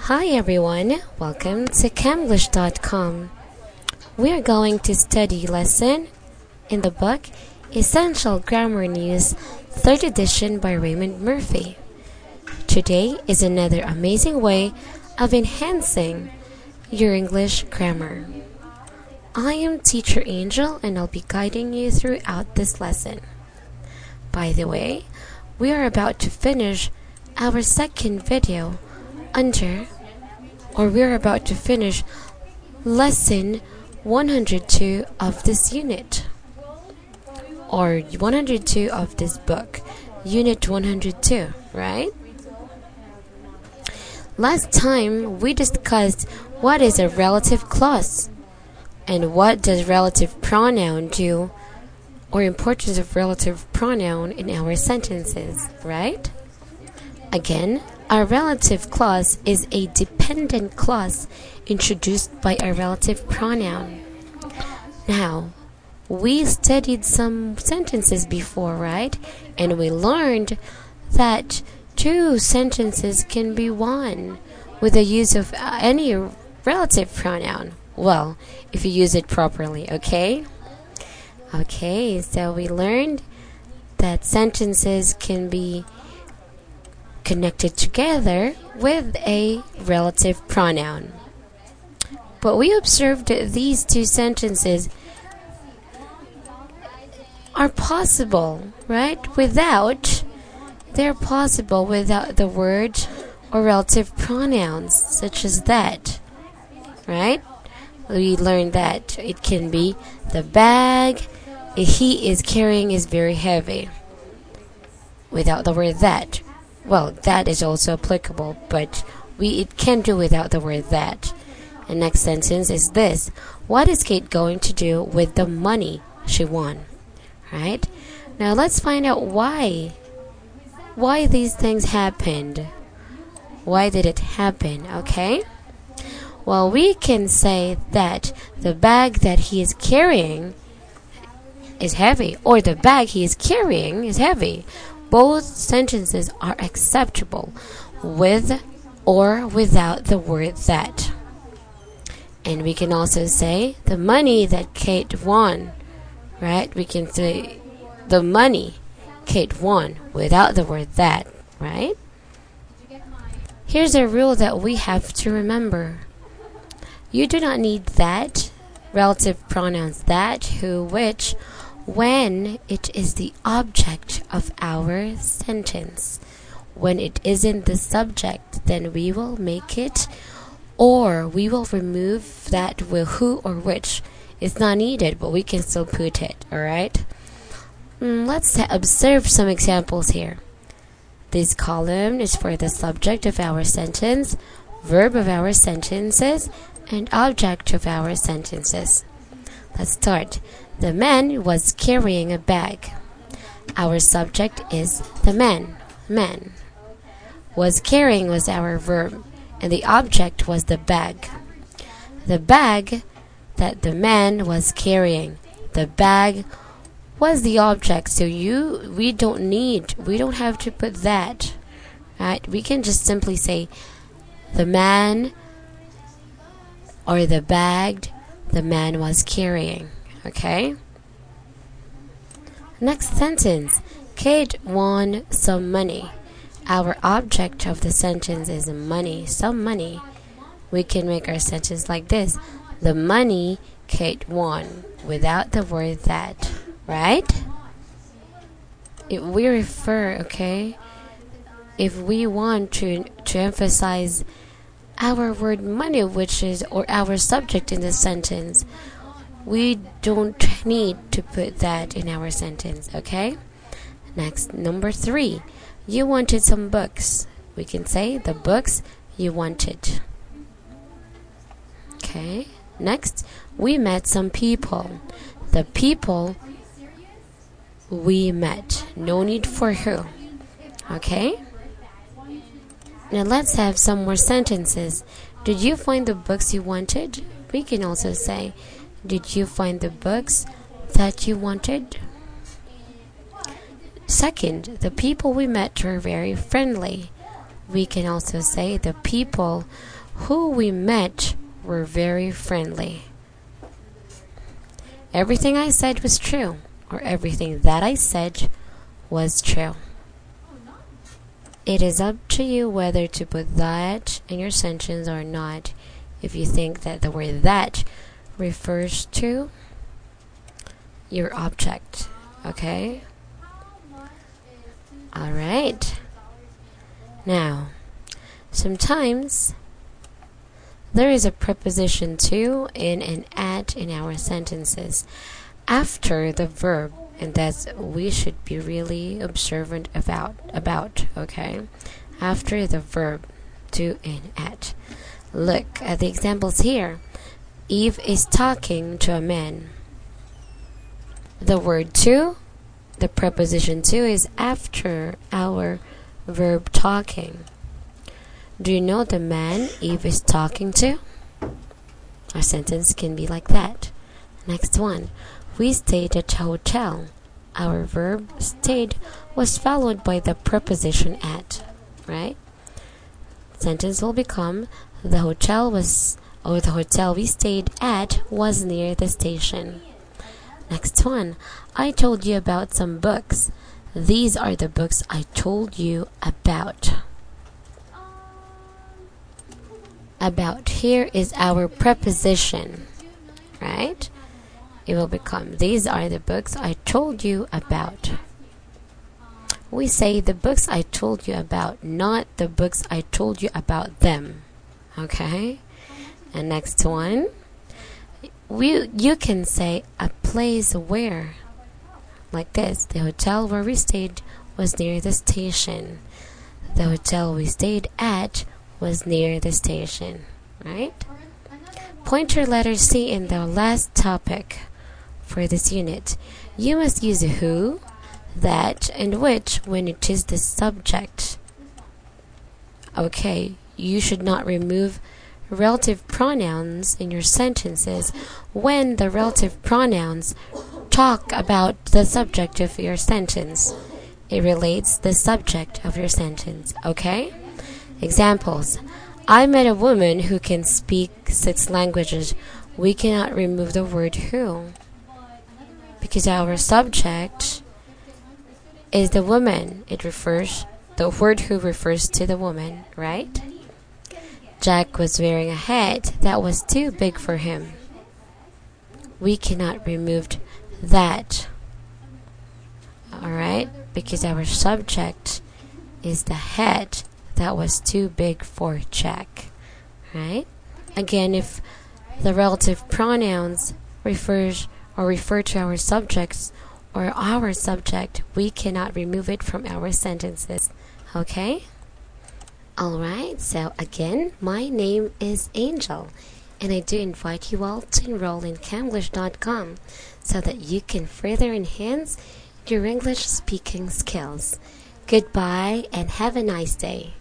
Hi everyone, welcome to Camglish.com. We are going to study lesson in the book Essential Grammar News 3rd edition by Raymond Murphy. Today is another amazing way of enhancing your English grammar. I am Teacher Angel and I'll be guiding you throughout this lesson. By the way, we are about to finish our second video we're about to finish lesson 102 of this unit, or 102 of this book, unit 102, right? Last time we discussed what is a relative clause and what does relative pronoun do, or importance of relative pronoun in our sentences, right? Again, a relative clause is a dependent clause introduced by a relative pronoun. Now, we studied some sentences before, right? And we learned that two sentences can be one with the use of any relative pronoun. Well, if you use it properly, okay? Okay, so we learned that sentences can be connected together with a relative pronoun. But we observed that these two sentences are possible, right? They're possible without the word or relative pronouns, such as that, right? We learned that it can be the bag he is carrying is very heavy, without the word that. Well, that is also applicable, but it can do without the word that. The next sentence is this: what is Kate going to do with the money she won? Right? Now let's find out why these things happened. Why did it happen? Okay? Well, we can say that the bag that he is carrying is heavy, or the bag he is carrying is heavy. Both sentences are acceptable with or without the word that. And we can also say the money that Kate won, right? We can say the money Kate won without the word that, right? Here's a rule that we have to remember. You do not need that, relative pronouns that, who, which, when it is the object of our sentence. When it isn't the subject, then we will make it, or we will remove that with who or which. It's not needed, but we can still put it, alright? Let's observe some examples here. This column is for the subject of our sentence, verb of our sentences, and object of our sentences. Let's start. The man was carrying a bag. Our subject is the man. Man. Was carrying was our verb, and the object was the bag. The bag that the man was carrying. The bag was the object, so we don't have to put that. Right? We can just simply say the man or the bag the man was carrying. Okay? Next sentence. Kate won some money. Our object of the sentence is money. Some money. We can make our sentence like this: the money Kate won, without the word that. Right? If we refer, okay? If we want to emphasize our word money, which is, or our subject in the sentence, we don't need to put that in our sentence, okay? Next, number 3. You wanted some books. We can say the books you wanted. Okay. Next, we met some people. The people we met. No need for who. Okay? Now let's have some more sentences. Did you find the books you wanted? We can also say, did you find the books that you wanted? Second, the people we met were very friendly. we can also say the people who we met were very friendly. Everything I said was true, or everything that I said was true. It is up to you whether to put that in your sentence or not. If you think that the word that refers to your object, okay? Alright. Now, sometimes there is a preposition to in and at in our sentences after the verb, and that's we should be really observant about, okay? After the verb to and at. Look at the examples here. Eve is talking to a man. The word to, the preposition to, is after our verb talking. Do you know the man Eve is talking to? Our sentence can be like that. Next one. We stayed at a hotel. Our verb stayed was followed by the preposition at, right? Sentence will become the hotel we stayed at was near the station. Next one. I told you about some books. These are the books I told you about. About here is our preposition, right? It will become these are the books I told you about. We say the books I told you about, not the books I told you about them. Okay? And next one, you can say a place where, like this. The hotel where we stayed was near the station. The hotel we stayed at was near the station, right? Pointer letter C in the last topic for this unit. You must use who, that, and which when it is the subject. Okay, you should not remove relative pronouns in your sentences when the relative pronouns talk about the subject of your sentence. It relates the subject of your sentence, okay? Examples. I met a woman who can speak 6 languages. We cannot remove the word who because our subject is the woman. The word who refers to the woman, right? Jack was wearing a hat that was too big for him. We cannot remove that, alright? Because our subject is the hat that was too big for Jack, right? Again, if the relative pronouns refer to our subjects or our subject, we cannot remove it from our sentences, okay? Alright, so again, my name is Angel, and I do invite you all to enroll in Camglish.com so that you can further enhance your English speaking skills. Goodbye and have a nice day.